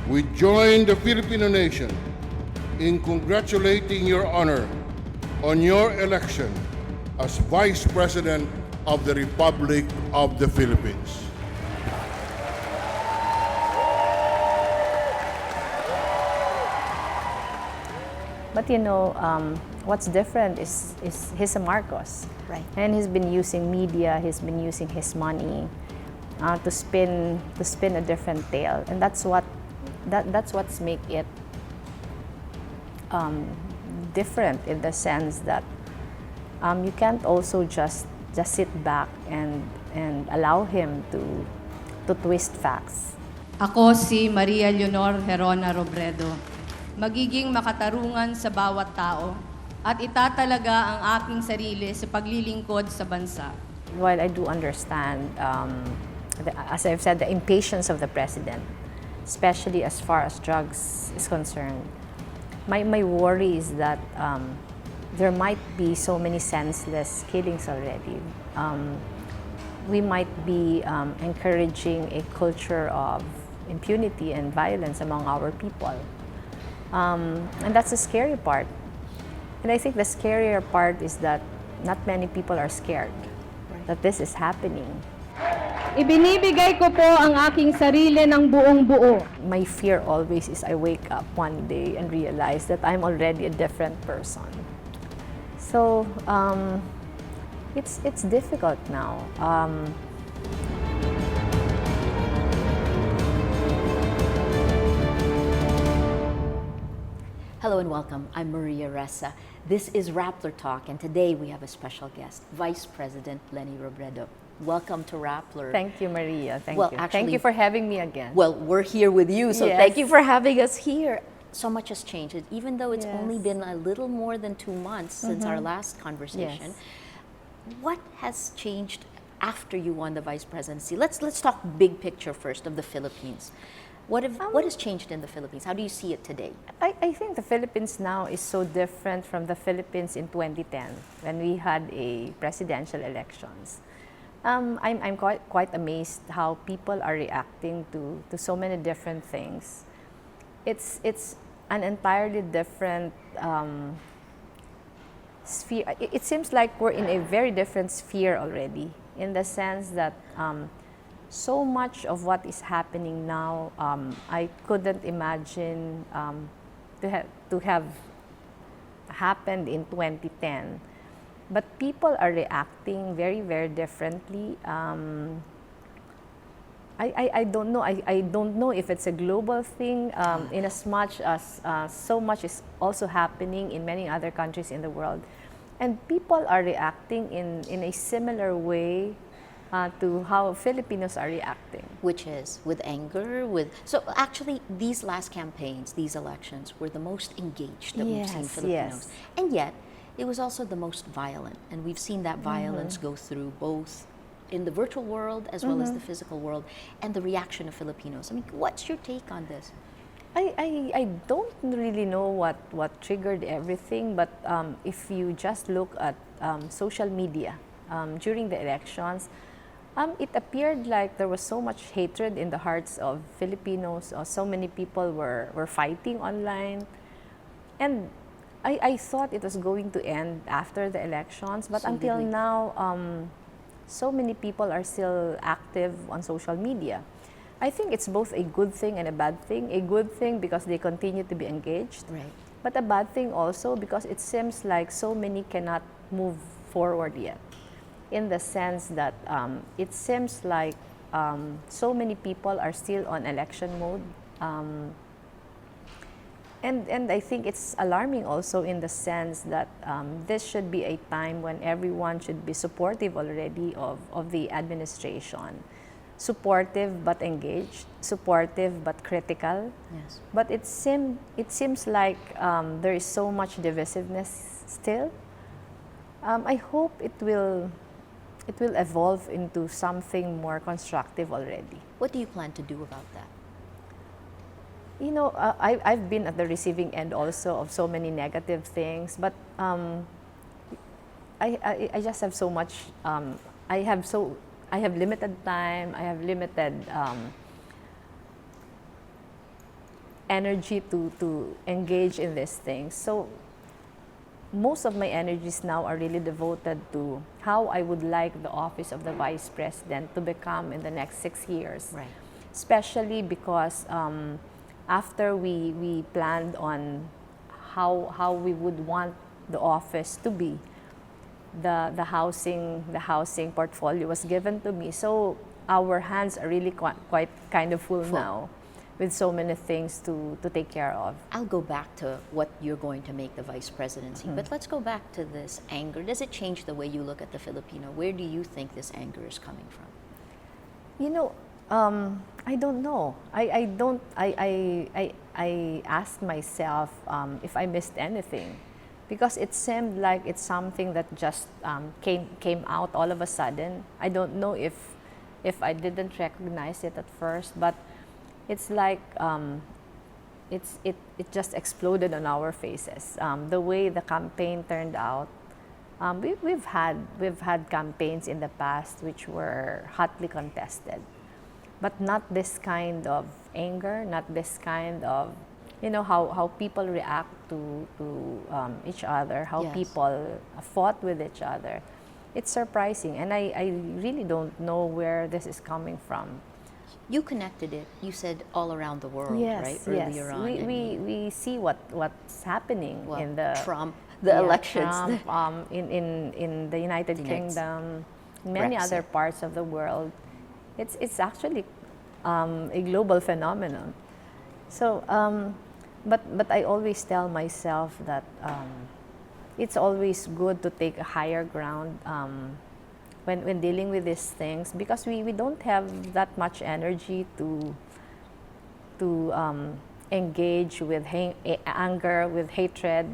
We join the Filipino nation in congratulating Your Honor on your election as Vice President of the Republic of the Philippines. But what's different is he's a Marcos. Right. And he's been using media, he's been using his money to spin a different tale. And that's what's make it different in the sense that you can't also just sit back and allow him to twist facts. Ako si Maria Leonor Herona Robredo. Magiging makatarungan sa bawat tao at itatalaga ang aking sarili sa paglilingkod sa bansa. While I do understand, as I've said, the impatience of the president, especially as far as drugs is concerned, my worry is that there might be so many senseless killings already. We might be encouraging a culture of impunity and violence among our people. And that's the scary part. And I think the scarier part is that not many people are scared that this is happening. Ibinibigay ko po ang aking sarili ng buong buo. My fear always is I wake up one day and realize that I'm already a different person. So it's difficult now. Hello and welcome. I'm Maria Ressa. This is Rappler Talk, and today we have a special guest, Vice President Leni Robredo. Welcome to Rappler. Thank you, Maria. Thank Well, you. actually- Thank you for having me again. Well, we're here with you, so Yes. thank you for having us here. So much has changed, even though it's only Yes. been a little more than 2 months since our last conversation. Yes. What has changed after you won the vice presidency? Let's talk big picture first of the Philippines. What has changed in the Philippines? How do you see it today? I think the Philippines now is so different from the Philippines in 2010 when we had a presidential elections. I'm quite amazed how people are reacting to so many different things. It's an entirely different sphere. It seems like we're in a very different sphere already, in the sense that so much of what is happening now, I couldn't imagine to have happened in 2010. But people are reacting very, very differently. I don't know. I don't know if it's a global thing, in as much as so much is also happening in many other countries in the world. And people are reacting in a similar way to how Filipinos are reacting. Which is with anger, so actually these last campaigns, these elections were the most engaged that we've seen Yes, Filipinos. yes. And yet, it was also the most violent. And we've seen that violence go through both in the virtual world as well as the physical world, and the reaction of Filipinos. I mean, what's your take on this? I don't really know what triggered everything, but if you just look at social media during the elections, it appeared like there was so much hatred in the hearts of Filipinos. So many people were fighting online. And I thought it was going to end after the elections, but So until did we. now, so many people are still active on social media. I think it's both a good thing and a bad thing. A good thing because they continue to be engaged, Right. but a bad thing also because it seems like so many cannot move forward yet. In the sense that it seems like so many people are still on election mode. And I think it's alarming also in the sense that this should be a time when everyone should be supportive already of the administration. Supportive but engaged, supportive but critical. Yes. But it seems like there is so much divisiveness still. I hope it will evolve into something more constructive already. What do you plan to do about that? You know, I've been at the receiving end also of so many negative things, but I just have so much. I have limited time. I have limited energy to engage in these things. So most of my energies now are really devoted to how I would like the office of the Vice President to become in the next 6 years. Right. Especially because after we planned on how we would want the office to be, the housing portfolio was given to me. So our hands are really quite kind of full now, with so many things to take care of. I'll go back to what you're going to make the vice presidency, but let's go back to this anger. Does it change the way you look at the Filipino? Where do you think this anger is coming from? You know, I don't know. I asked myself if I missed anything, because it seemed like it's something that just came out all of a sudden. I don't know if I didn't recognize it at first, but it's like it just exploded on our faces. The way the campaign turned out. We've had campaigns in the past which were hotly contested, but not this kind of anger, not this kind of, you know, how people react to each other, how Yes. people fought with each other. It's surprising, and I really don't know where this is coming from. You connected it, you said, all around the world, right? Earlier on. and We see what's happening well, in the Trump, the elections. Trump, in the United The Kingdom, in many Brexit. other parts of the world. It's actually a global phenomenon. So, but I always tell myself that it's always good to take a higher ground when dealing with these things, because we don't have that much energy to engage with anger, with hatred.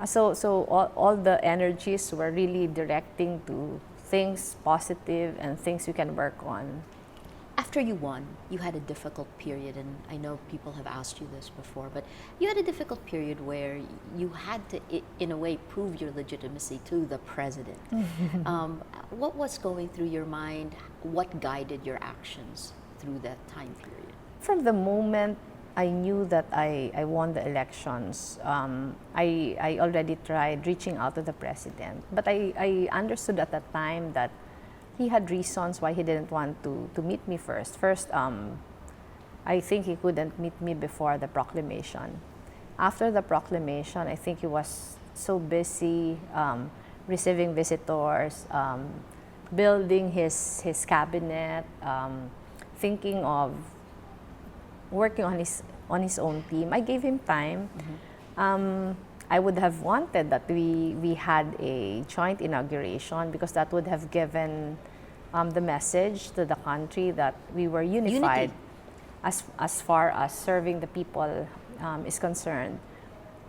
So all the energies were really directing to things positive and things we can work on. After you won, you had a difficult period, and I know people have asked you this before, but you had a difficult period where you had to, in a way, prove your legitimacy to the president. What was going through your mind? What guided your actions through that time period? From the moment I knew that I won the elections, I already tried reaching out to the president, but I understood at the time that he had reasons why he didn't want to meet me first. First, I think he couldn't meet me before the proclamation. After the proclamation, I think he was so busy receiving visitors, building his cabinet, thinking of working on his own team. I gave him time. I would have wanted that we had a joint inauguration, because that would have given the message to the country that we were unified as far as serving the people is concerned.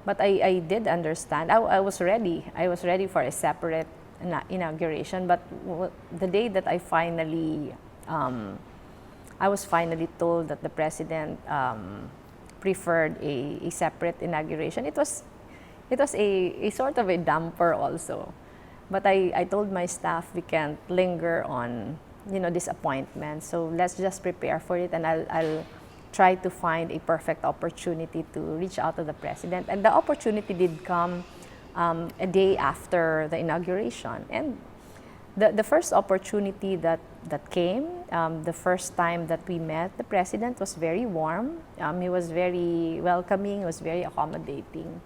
But I did understand. I was ready. I was ready for a separate inauguration. But the day that I was finally told that the president preferred a separate inauguration, it was a sort of a damper also. But I told my staff we can't linger on, disappointment. So let's just prepare for it, and I'll try to find a perfect opportunity to reach out to the president. And the opportunity did come a day after the inauguration. And the first opportunity that came, the first time that we met, the president was very warm. He was very welcoming. He was very accommodating.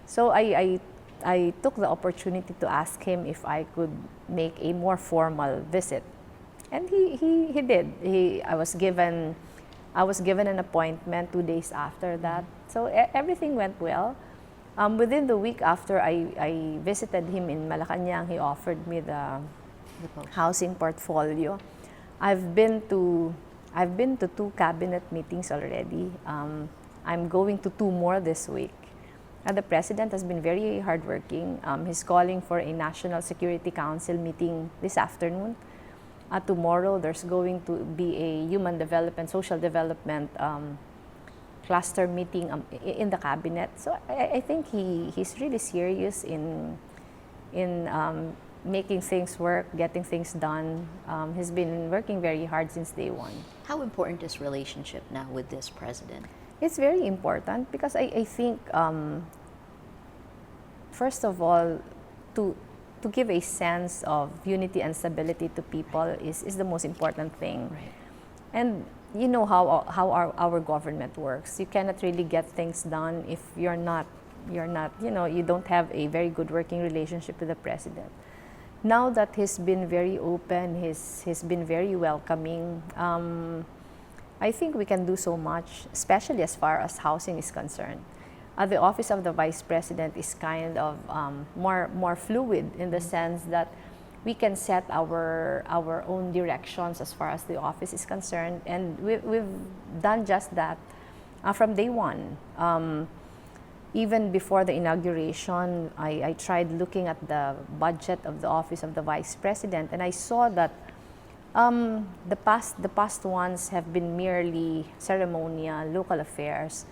So I took the opportunity to ask him if I could make a more formal visit, and he did. I was given an appointment 2 days after that. So everything went well. Within the week after I visited him in Malacanang, he offered me the housing portfolio. I've been to 2 cabinet meetings already. I'm going to 2 more this week. The president has been very hardworking. He's calling for a National Security Council meeting this afternoon. Tomorrow, there's going to be a human development, social development cluster meeting in the cabinet. So I think he's really serious in making things work, getting things done. He's been working very hard since day one. How important is relationship now with this president? It's very important because I think, first of all, to give a sense of unity and stability to people is the most important thing. Right. And you know how our government works. You cannot really get things done if you're not, you don't have a very good working relationship with the president. Now that he's been very open, he's been very welcoming, I think we can do so much, especially as far as housing is concerned. The office of the vice president is kind of more fluid in the sense that we can set our own directions as far as the office is concerned, and we've done just that from day one. Even before the inauguration, I tried looking at the budget of the office of the vice president, and I saw that the past ones have been merely ceremonial, local affairs,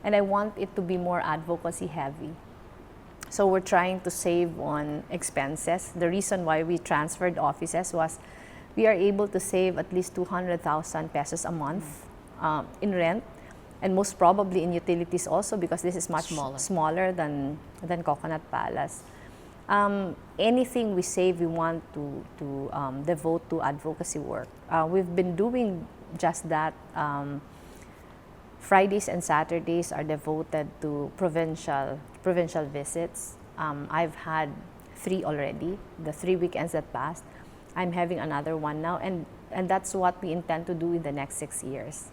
and I want it to be more advocacy heavy. So we're trying to save on expenses. The reason why we transferred offices was we are able to save at least 200,000 pesos a month in rent, and most probably in utilities also, because this is much smaller than Coconut Palace. Anything we save, we want to devote to advocacy work. We've been doing just that. Fridays and Saturdays are devoted to provincial visits. I've had 3 already, the 3 weekends that passed. I'm having another one now, and that's what we intend to do in the next 6 years.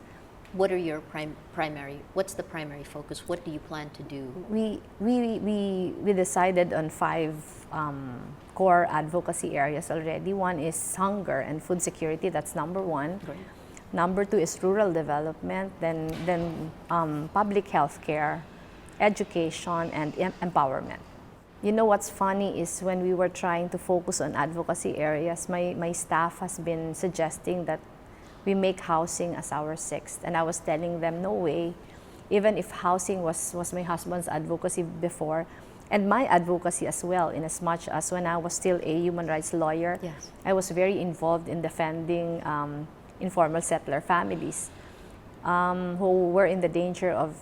What are your what's the primary focus? What do you plan to do? We decided on 5 core advocacy areas already. One is hunger and food security, that's number 1. Great. Number 2 is rural development, then public health care, education, and empowerment. You know what's funny is when we were trying to focus on advocacy areas, my staff has been suggesting that we make housing as our 6th. And I was telling them, no way. Even if housing was my husband's advocacy before, and my advocacy as well, in as much as when I was still a human rights lawyer, yes, I was very involved in defending informal settler families who were in the danger of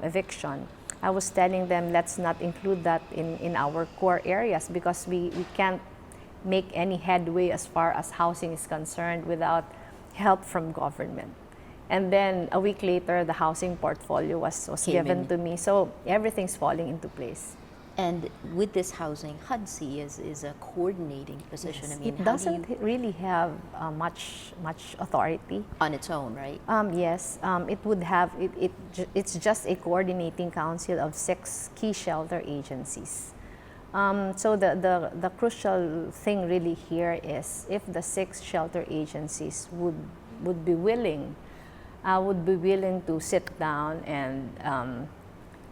eviction. I was telling them, let's not include that in our core areas, because we can't make any headway as far as housing is concerned without help from government. And then a week later, the housing portfolio was given to me. So everything's falling into place. And with this housing, HUDC is a coordinating position. Yes. I mean, It doesn't really have much authority on its own, right? Yes, it would have. It's just a coordinating council of 6 key shelter agencies. So the crucial thing really here is if the 6 shelter agencies would be willing to sit down and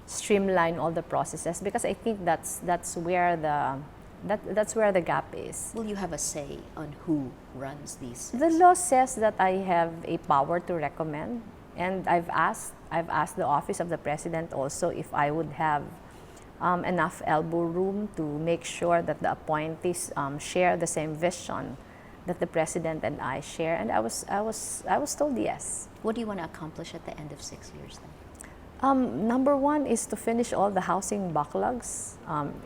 streamline all the processes, because I think that's where the gap is. Will you have a say on who runs these? The law says that I have a power to recommend, and I've asked the office of the president also if I would have enough elbow room to make sure that the appointees share the same vision that the president and I share, and I was told yes. What do you want to accomplish at the end of 6 years then? Number 1 is to finish all the housing backlogs.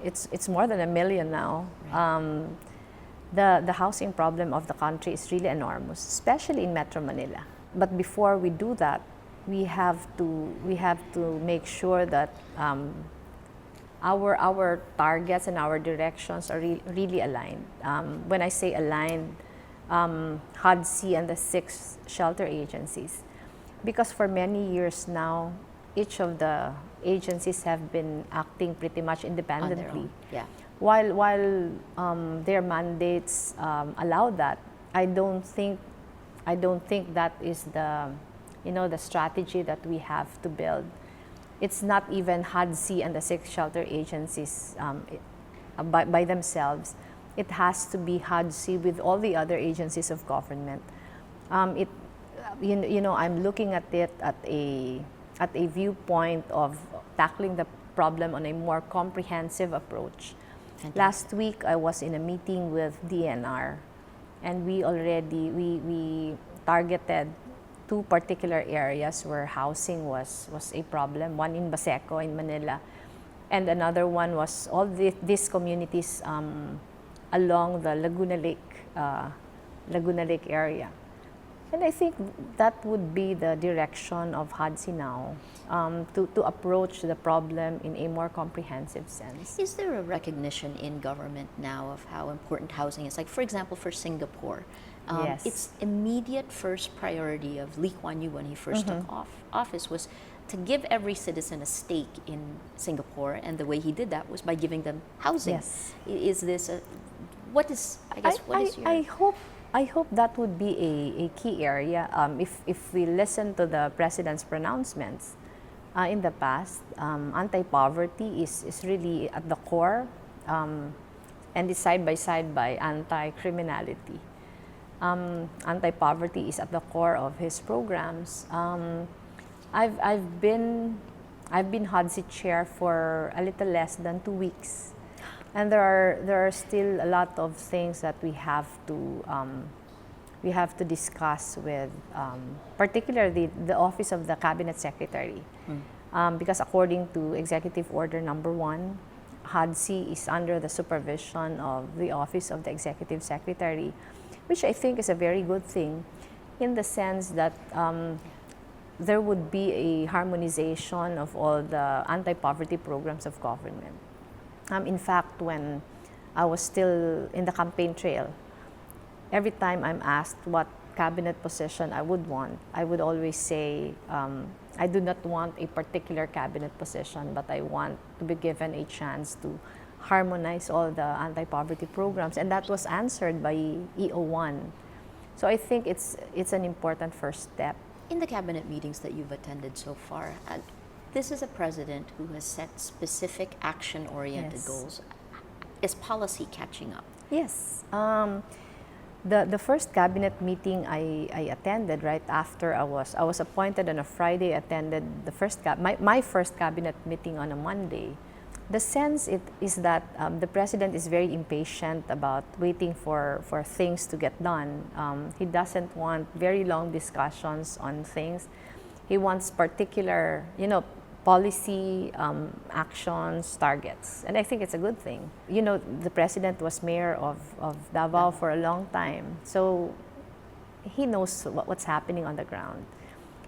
It's more than 1 million now. Right. The housing problem of the country is really enormous, especially in Metro Manila. But before we do that, we have to make sure that our targets and our directions are really aligned. When I say aligned, HUDC and the 6 shelter agencies, because for many years now, each of the agencies have been acting pretty much independently. On their own. Yeah. While their mandates allow that, I don't think that is the strategy that we have to build. It's not even HUDC and the 6 shelter agencies by themselves. It has to be HUDC with all the other agencies of government. I'm looking at it at a viewpoint of tackling the problem on a more comprehensive approach. Fantastic. Last week, I was in a meeting with DNR, and we targeted two particular areas where housing was a problem. One in Baseco in Manila, and another one was all these communities along the Laguna Lake area. And I think that would be the direction of HUDC now, to approach the problem in a more comprehensive sense. Is there a recognition in government now of how important housing is? Like, for example, for Singapore, Yes. its immediate first priority of Lee Kuan Yew when he first took office was to give every citizen a stake in Singapore, and the way he did that was by giving them housing. Yes. Is this what is your... I hope that would be a key area. If we listen to the president's pronouncements in the past, anti-poverty is really at the core, and is side by side by anti-criminality. Anti-poverty is at the core of his programs. I've been HUDC chair for a little less than 2 weeks. And there are still a lot of things that we have to discuss with, particularly the Office of the Cabinet Secretary, because according to Executive Order Number 1, HUDC is under the supervision of the Office of the Executive Secretary, which I think is a very good thing, in the sense that there would be a harmonization of all the anti-poverty programs of government. In fact, when I was still in the campaign trail, every time I'm asked what cabinet position I would want, I would always say, I do not want a particular cabinet position, but I want to be given a chance to harmonize all the anti-poverty programs. And that was answered by EO1. So I think it's an important first step. In the cabinet meetings that you've attended so far, this is a president who has set specific action-oriented Yes. goals. Is policy catching up? Yes. The first cabinet meeting I attended right after I was appointed on a Friday, attended the my first cabinet meeting on a Monday. The sense is that the president is very impatient about waiting for things to get done. He doesn't want very long discussions on things. He wants particular, policy, actions, targets. And I think it's a good thing. The president was mayor of Davao for a long time. So he knows what's happening on the ground.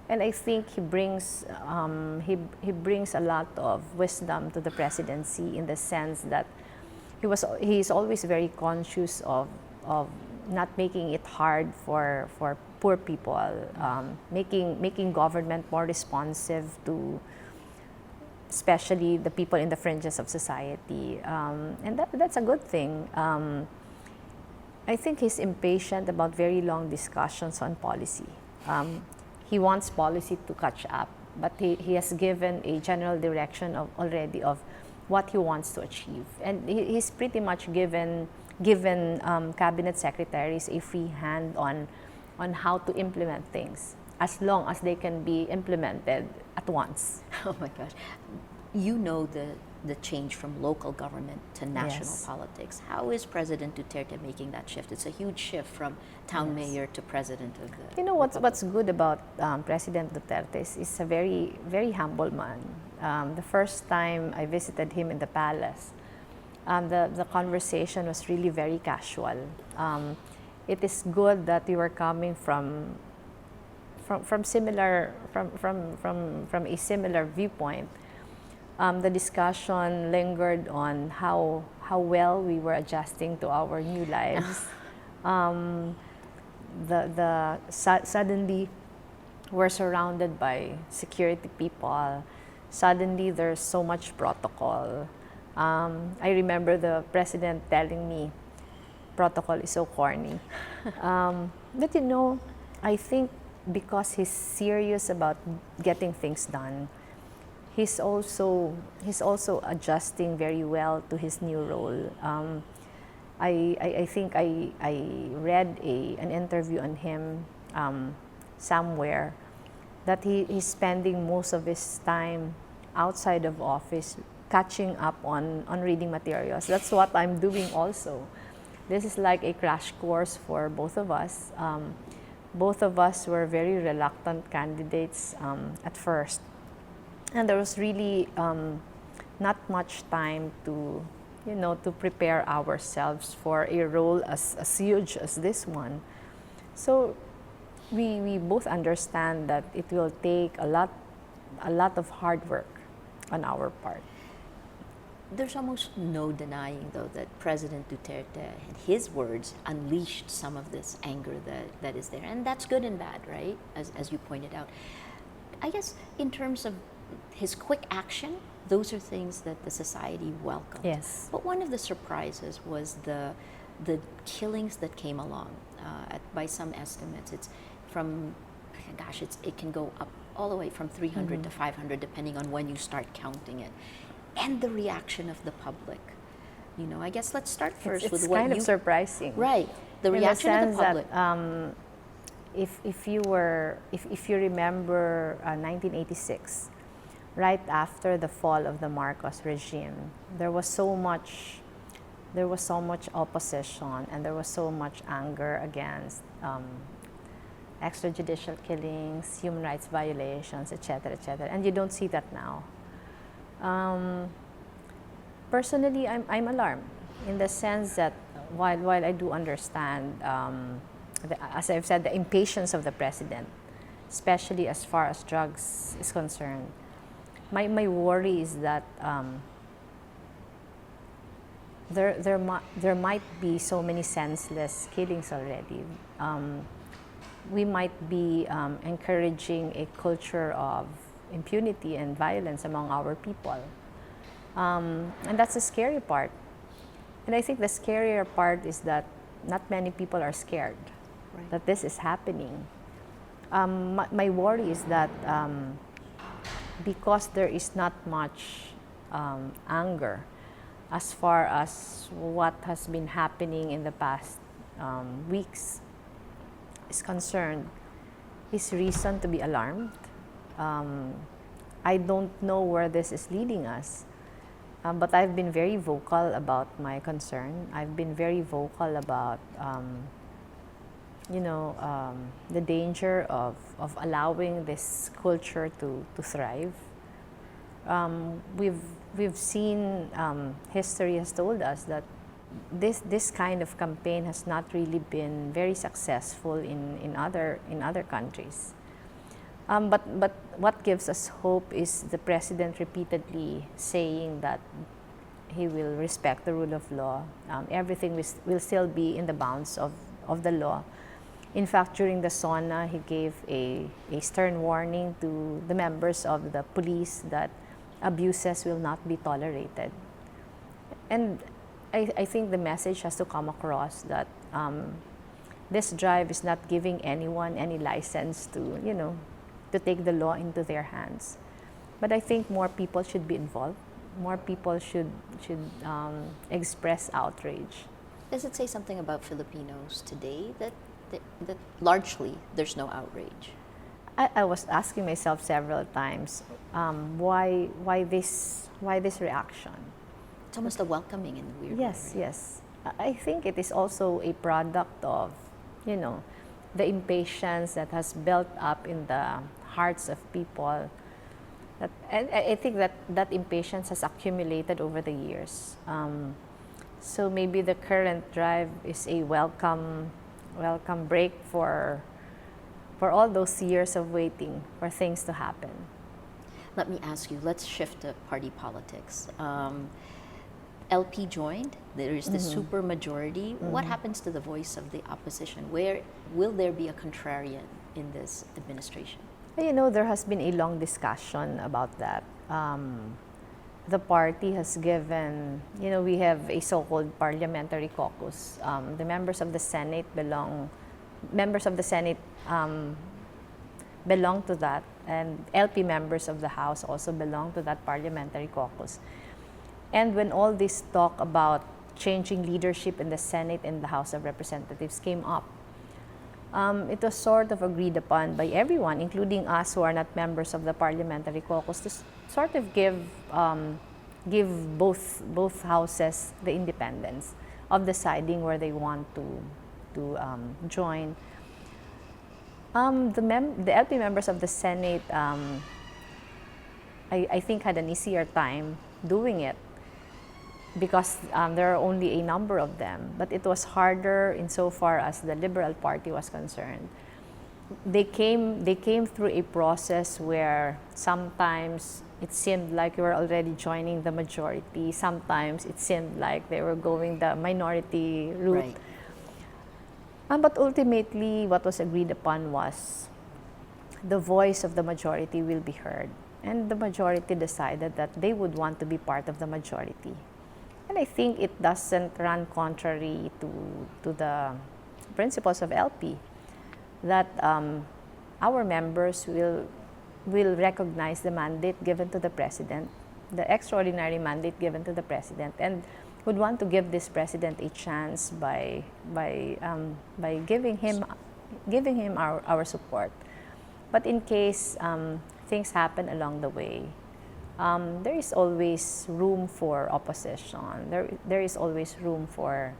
And I think he brings a lot of wisdom to the presidency, in the sense that he's always very conscious of not making it hard for poor people, making government more responsive to especially the people in the fringes of society, and that's a good thing. I think he's impatient about very long discussions on policy. He wants policy to catch up, but he has given a general direction already of what he wants to achieve, and he's pretty much given cabinet secretaries a free hand on how to implement things, as long as they can be implemented at once. Oh my gosh. You know the change from local government to national Yes. politics. How is President Duterte making that shift? It's a huge shift from town mayor to president of the What's good about President Duterte is he's a very, very humble man. The first time I visited him in the palace, the conversation was really very casual. It is good that we were coming from a similar viewpoint. The discussion lingered on how well we were adjusting to our new lives. Suddenly we're surrounded by security people. Suddenly there's so much protocol. I remember the president telling me, protocol is so corny. But I think because he's serious about getting things done, he's also adjusting very well to his new role. I think I read an interview on him somewhere that he's spending most of his time outside of office catching up on reading materials. That's what I'm doing also. This is like a crash course for both of us. both of us were very reluctant candidates at first. And there was really not much time to, to prepare ourselves for a role as huge as this one. So we both understand that it will take a lot of hard work on our part. There's almost no denying, though, that President Duterte, in his words, unleashed some of this anger that is there. And that's good and bad, right? As you pointed out. I guess in terms of his quick action, those are things that the society welcomed. Yes. But one of the surprises was the killings that came along. By some estimates, it's from, it can go up all the way from 300 to 500, depending on when you start counting it. And the reaction of the public. I guess let's start first with what it's kind of surprising. Right. The in reaction the of sense the public. That, if you remember 1986, right after the fall of the Marcos regime, there was so much opposition, and there was so much anger against extrajudicial killings, human rights violations, etc., etc. And you don't see that now. Personally, I'm alarmed in the sense that while I do understand, as I've said, the impatience of the president, especially as far as drugs is concerned, my worry is that there might be so many senseless killings already. We might be encouraging a culture of impunity and violence among our people. And that's the scary part. And I think the scarier part is that not many people are scared that this is happening. My worry is that because there is not much anger as far as what has been happening in the past weeks is concerned, is reason to be alarmed. I don't know where this is leading us, but I've been very vocal about my concern. I've been very vocal about, the danger of allowing this culture to thrive. We've seen, history has told us that this kind of campaign has not really been very successful in other countries. But what gives us hope is the president repeatedly saying that he will respect the rule of law. Everything will still be in the bounds of the law. In fact, during the SONA, he gave a stern warning to the members of the police that abuses will not be tolerated. And I think the message has to come across that this drive is not giving anyone any license to take the law into their hands. But I think more people should be involved. More people should express outrage. Does it say something about Filipinos today that largely there's no outrage? I was asking myself several times, why this reaction? It's almost a welcoming in a weird way. Yes, yes. I think it is also a product of, the impatience that has built up in the hearts of people. And I think that impatience has accumulated over the years. So maybe the current drive is a welcome break for all those years of waiting for things to happen. Let me ask you, let's shift to party politics. LP joined, there is the super majority. What happens to the voice of the opposition? Where will there be a contrarian in this administration? There has been a long discussion about that. The party has given, we have a so-called parliamentary caucus. The members of the Senate belong to that, and LP members of the House also belong to that parliamentary caucus. And when all this talk about changing leadership in the Senate and the House of Representatives came up, it was sort of agreed upon by everyone, including us who are not members of the parliamentary caucus, to sort of give both houses the independence of deciding where they want to join. The LP members of the Senate, I think, had an easier time doing it because there are only a number of them. But it was harder insofar as the Liberal Party was concerned. They came through a process where sometimes it seemed like you were already joining the majority. Sometimes it seemed like they were going the minority route. Right. But ultimately, what was agreed upon was the voice of the majority will be heard. And the majority decided that they would want to be part of the majority. And I think it doesn't run contrary to the principles of LP, that our members will recognize the mandate given to the President, the extraordinary mandate given to the President, and would want to give this President a chance by giving him our support. But in case things happen along the way, there is always room for opposition. There is always room for,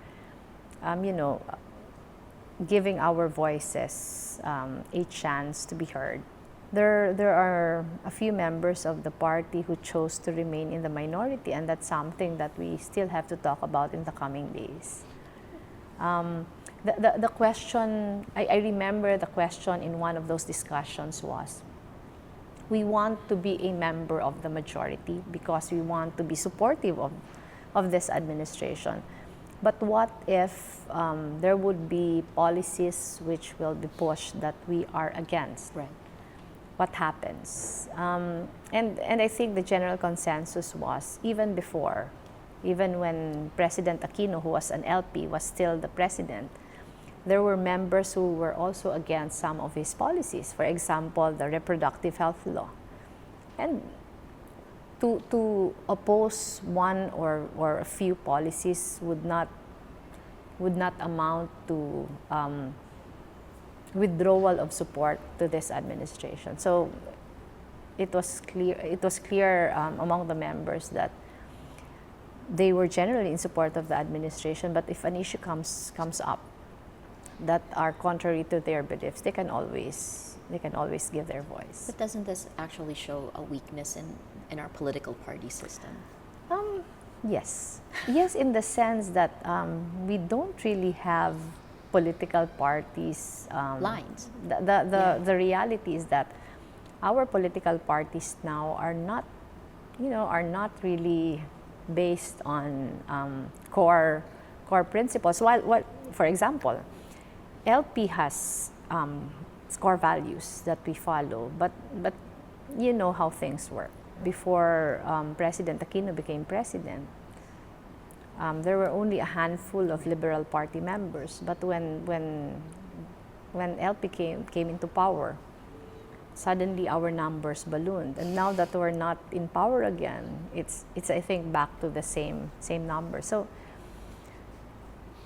giving our voices a chance to be heard. There are a few members of the party who chose to remain in the minority, and that's something that we still have to talk about in the coming days. The question, I remember the question in one of those discussions was, we want to be a member of the majority because we want to be supportive of this administration. But what if there would be policies which will be pushed that we are against? Right. What happens? And I think the general consensus was, even when President Aquino, who was an LP, was still the president, there were members who were also against some of his policies. For example, the reproductive health law. And to oppose one or a few policies would not amount to withdrawal of support to this administration. So it was clear among the members that they were generally in support of the administration, but if an issue comes up that are contrary to their beliefs, they can always give their voice. But doesn't this actually show a weakness in our political party system? Yes, in the sense that we don't really have political parties Lines. The reality is that our political parties now are not really based on core principles. While for example, LP has core values that we follow, but you know how things work. Before President Aquino became president, there were only a handful of Liberal Party members. But when LP came into power, suddenly our numbers ballooned. And now that we're not in power again, it's I think back to the same number. So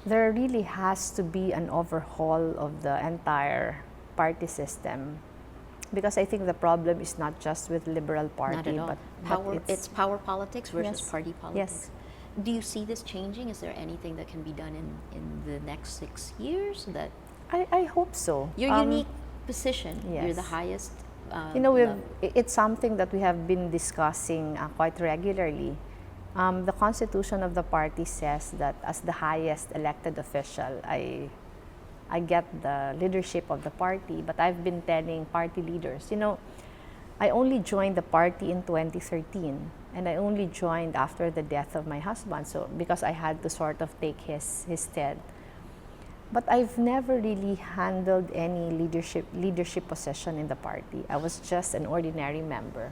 there really has to be an overhaul of the entire party system, because I think the problem is not just with Liberal Party, Not at all. but It's power politics versus Yes. party politics. Yes. Do you see this changing? Is there anything that can be done in the next 6 years? That I hope so. your unique position, you're yes. the highest. It's something that we have been discussing quite regularly. The constitution of the party says that as the highest elected official, I get the leadership of the party, but I've been telling party leaders, I only joined the party in 2013, and I only joined after the death of my husband, so because I had to sort of take his stead. But I've never really handled any leadership position in the party. I was just an ordinary member.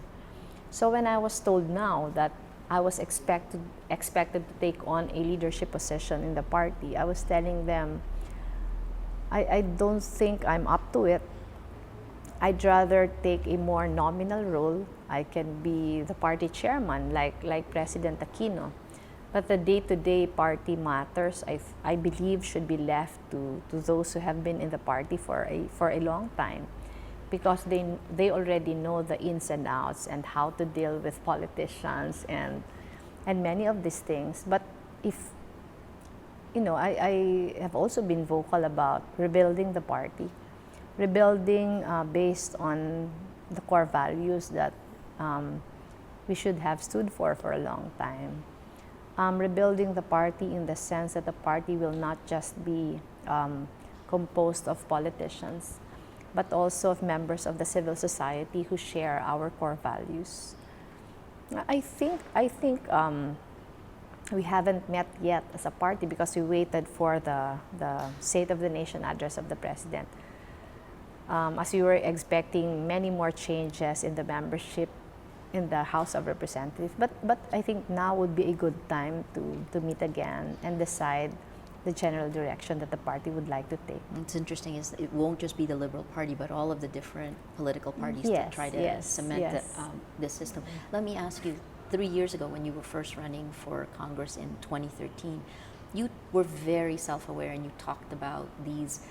So when I was told now that I was expected to take on a leadership position in the party, I was telling them, I don't think I'm up to it. I'd rather take a more nominal role. I can be the party chairman like President Aquino. But the day-to-day party matters, I believe, should be left to those who have been in the party for a long time, because they already know the ins and outs and how to deal with politicians and many of these things. But if I have also been vocal about rebuilding the party. rebuilding based on the core values that we should have stood for a long time. Rebuilding the party in the sense that the party will not just be composed of politicians, but also of members of the civil society who share our core values. I think we haven't met yet as a party because we waited for the State of the Nation address of the President. As we were expecting many more changes in the membership in the House of Representatives. But I think now would be a good time to meet again and decide the general direction that the party would like to take. What's interesting is it won't just be the Liberal Party, but all of the different political parties to try to cement the system. Let me ask you, 3 years ago when you were first running for Congress in 2013, you were very self-aware and you talked about these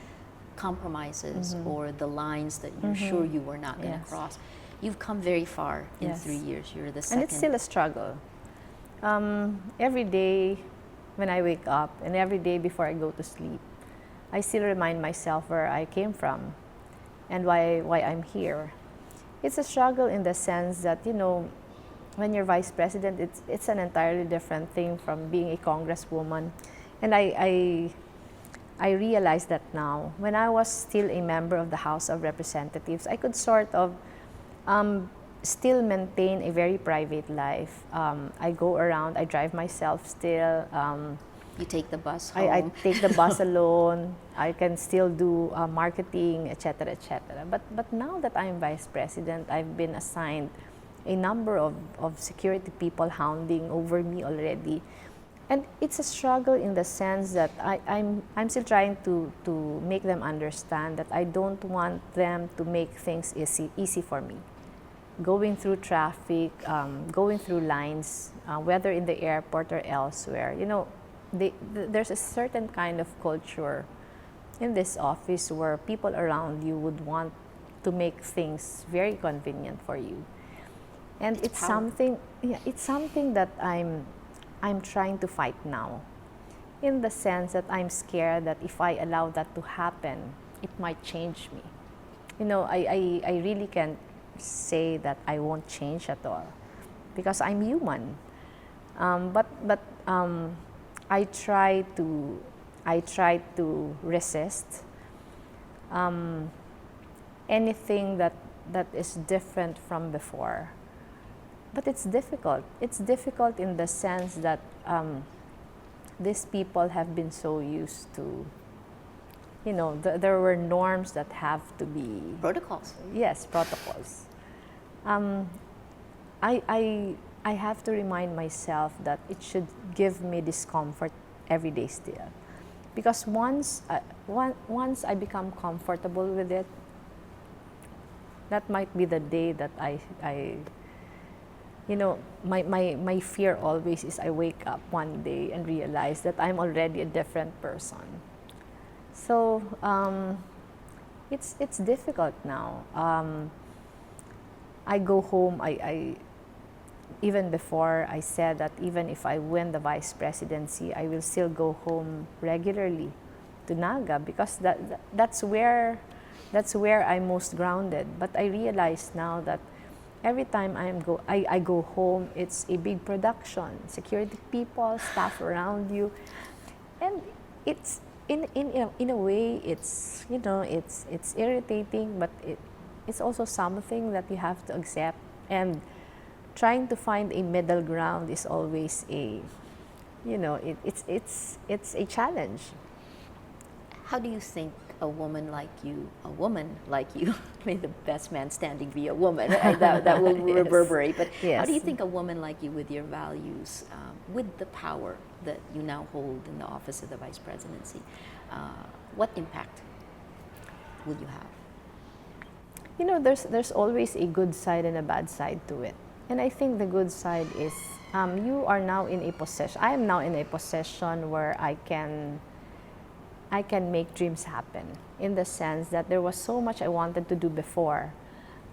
compromises or the lines that you're sure you were not going to cross. You've come very far in 3 years. You're the second. And it's still a struggle. Every day when I wake up and every day before I go to sleep, I still remind myself where I came from and why I'm here. It's a struggle in the sense that, you know, when you're vice president, it's an entirely different thing from being a congresswoman. And I realize that now. When I was still a member of the House of Representatives, I could sort of still maintain a very private life. I go around, I drive myself still. You take the bus home. I take the bus alone. I can still do marketing, etc., etc. But now that I'm vice president, I've been assigned a number of security people hounding over me already. And it's a struggle in the sense that I'm still trying to make them understand that I don't want them to make things easy for me. Going through traffic, going through lines, whether in the airport or elsewhere, you know, there's a certain kind of culture in this office where people around you would want to make things very convenient for you. And it's something that I'm trying to fight now, in the sense that I'm scared that if I allow that to happen, it might change me. You know, I really can't say that I won't change at all, because I'm human. But I try to resist anything that is different from before. But it's difficult. It's difficult in the sense that these people have been so used to, you know, there were norms that have to be... Protocols. Yes, protocols. I have to remind myself that it should give me discomfort every day still. Because once I become comfortable with it, that might be the day that I you know, my fear always is I wake up one day and realize that I'm already a different person. So it's difficult now. I go home, I even before I said that even if I win the vice presidency, I will still go home regularly to Naga, because that's where I'm most grounded. But I realize now that every time I go home, it's a big production. Security people, staff around you, and it's in a way it's, you know, it's irritating, but it's also something that you have to accept. And trying to find a middle ground is always a, you know, it's a challenge. How do you think a woman like you, may the best man standing be a woman, right? that will reverberate, but how do you think a woman like you, with your values, with the power that you now hold in the office of the vice presidency, what impact will you have? You know, there's always a good side and a bad side to it. And I think the good side is you are now in a position, I am now in a position where I can make dreams happen, in the sense that there was so much I wanted to do before,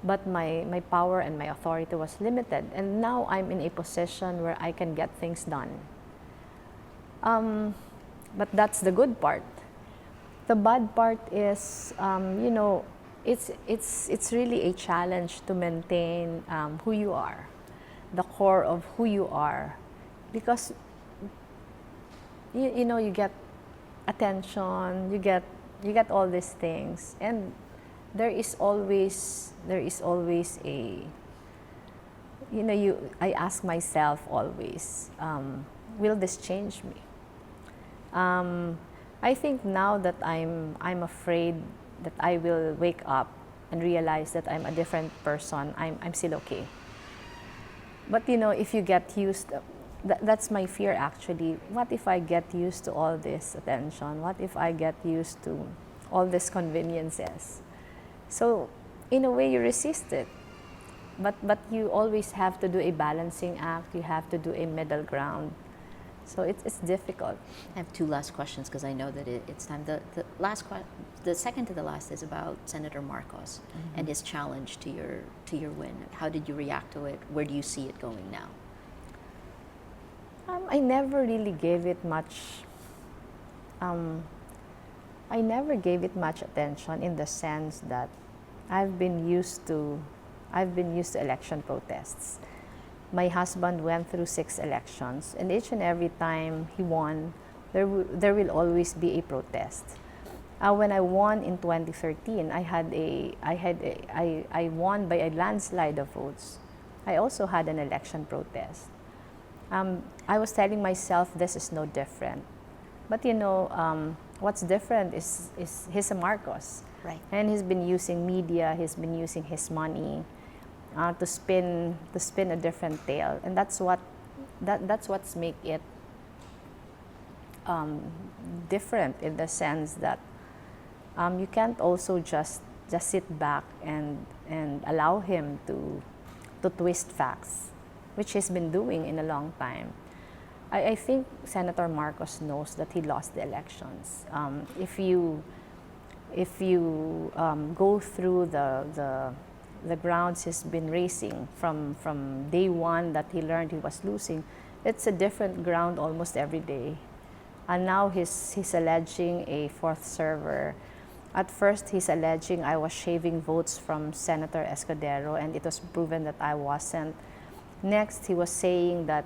but my power and my authority was limited. And now I'm in a position where I can get things done. But that's the good part. The bad part is, you know, it's really a challenge to maintain who you are, the core of who you are, because you know, you get attention, you get all these things, and there is always a, you know, I ask myself always, will this change me? I think now that I'm afraid that I will wake up and realize that I'm a different person, I'm still okay. But you know, if you get used, that's my fear actually. What if I get used to all this attention? What if I get used to all these conveniences? So in a way, you resist it. But you always have to do a balancing act. You have to do a middle ground. So it's difficult. I have two last questions because I know that it's time. The second to the last is about Senator Marcos and his challenge to your win. How did you react to it? Where do you see it going now? I never really gave it much. I never gave it much attention in the sense that I've been used to election protests. My husband went through 6 elections, and each and every time he won, there will always be a protest. When I won in 2013, I won by a landslide of votes. I also had an election protest. I was telling myself this is no different, but you know, what's different is he's a Marcos, Right. and he's been using media, he's been using his money to spin a different tale, and that's what's make it different in the sense that you can't also just sit back and allow him to twist facts, which he's been doing in a long time. I think Senator Marcos knows that he lost the elections. If you go through the grounds he's been racing from day one that he learned he was losing, it's a different ground almost every day. And now he's alleging a 4th server. At first, he's alleging I was shaving votes from Senator Escudero, and it was proven that I wasn't. Next, he was saying that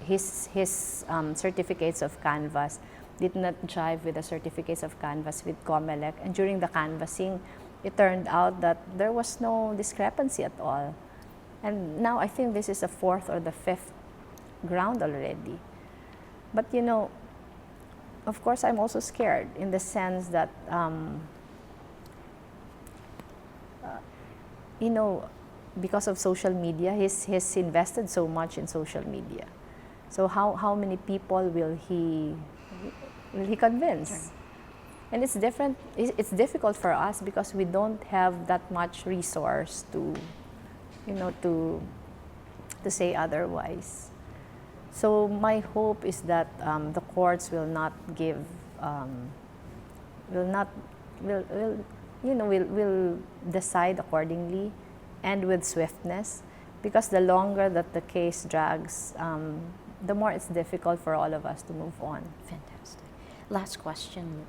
his certificates of canvass did not jive with the certificates of canvass with COMELEC, and during the canvassing, it turned out that there was no discrepancy at all. And now I think this is the 4th or the 5th ground already. But you know, of course, I'm also scared in the sense that, you know, because of social media, he's invested so much in social media. So how many people will he convince? Sure. And it's different. It's difficult for us because we don't have that much resource to, you know, to say otherwise. So my hope is that the courts will not give, will decide accordingly and with swiftness, because the longer that the case drags, the more it's difficult for all of us to move on. Fantastic. Last question,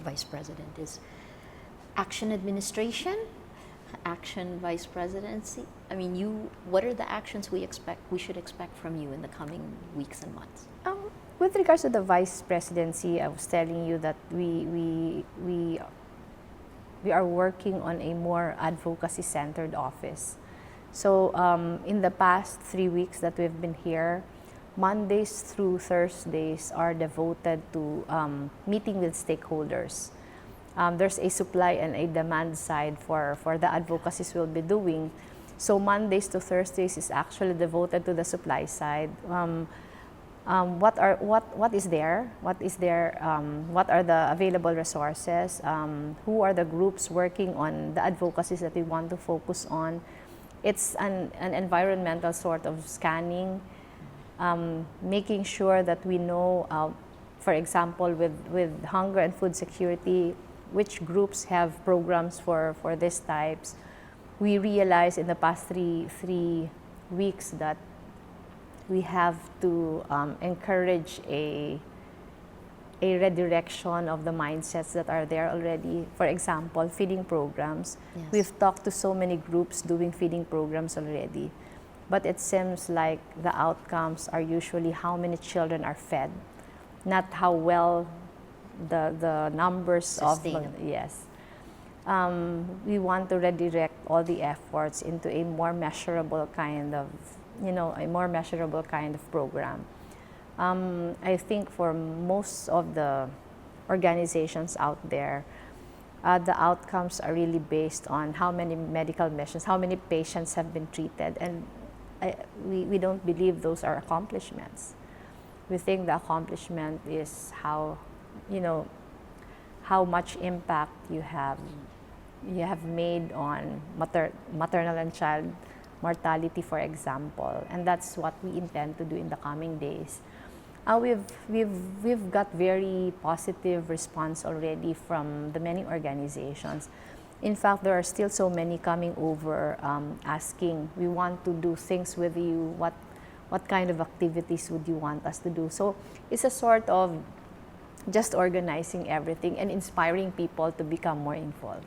Vice President, is action administration, action vice presidency. I mean, what are the actions we should expect from you in the coming weeks and months? With regards to the vice presidency, I was telling you that we are working on a more advocacy-centered office. So in the past 3 weeks that we've been here, Mondays through Thursdays are devoted to meeting with stakeholders. There's a supply and a demand side for the advocacies we'll be doing. So Mondays to Thursdays is actually devoted to the supply side. What is there? What are the available resources? Who are the groups working on the advocacies that we want to focus on? It's an environmental sort of scanning, making sure that we know, for example, with hunger and food security, which groups have programs for these types. We realized in the past three weeks that we have to encourage a a redirection of the mindsets that are there already. For example, feeding programs. Yes. We've talked to so many groups doing feeding programs already, but it seems like the outcomes are usually how many children are fed, not how well the numbers of Sustainable. yes. We want to redirect all the efforts into a more measurable kind of, a more measurable kind of program. I think for most of the organizations out there, the outcomes are really based on how many medical missions, how many patients have been treated, and we don't believe those are accomplishments. We think the accomplishment is how much impact you have made on maternal and child mortality, for example, and that's what we intend to do in the coming days. We've got very positive response already from the many organizations. In fact, there are still so many coming over asking, we want to do things with you. What kind of activities would you want us to do? So it's a sort of just organizing everything and inspiring people to become more involved.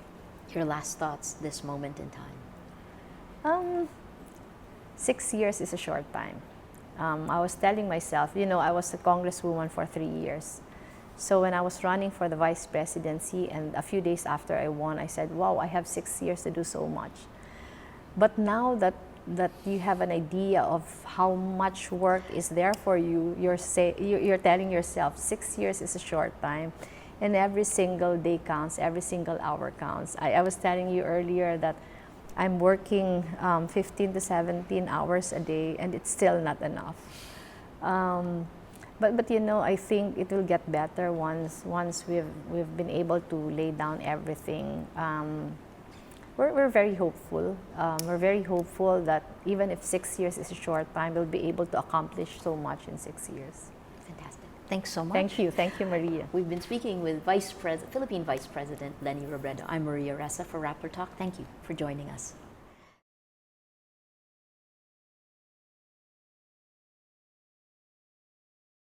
Your last thoughts this moment in time? 6 years is a short time. I was telling myself, I was a congresswoman for 3 years. So when I was running for the vice presidency and a few days after I won, I said, wow, I have 6 years to do so much. But now that you have an idea of how much work is there for you, you're telling yourself 6 years is a short time. And every single day counts, every single hour counts. I was telling you earlier that I'm working 15 to 17 hours a day, and it's still not enough. But I think it will get better once we've been able to lay down everything. We're very hopeful. We're very hopeful that even if 6 years is a short time, we'll be able to accomplish so much in 6 years. Fantastic. Thanks so much. Thank you, Maria. We've been speaking with Philippine Vice President Leni Robredo. I'm Maria Ressa for Rappler Talk. Thank you for joining us.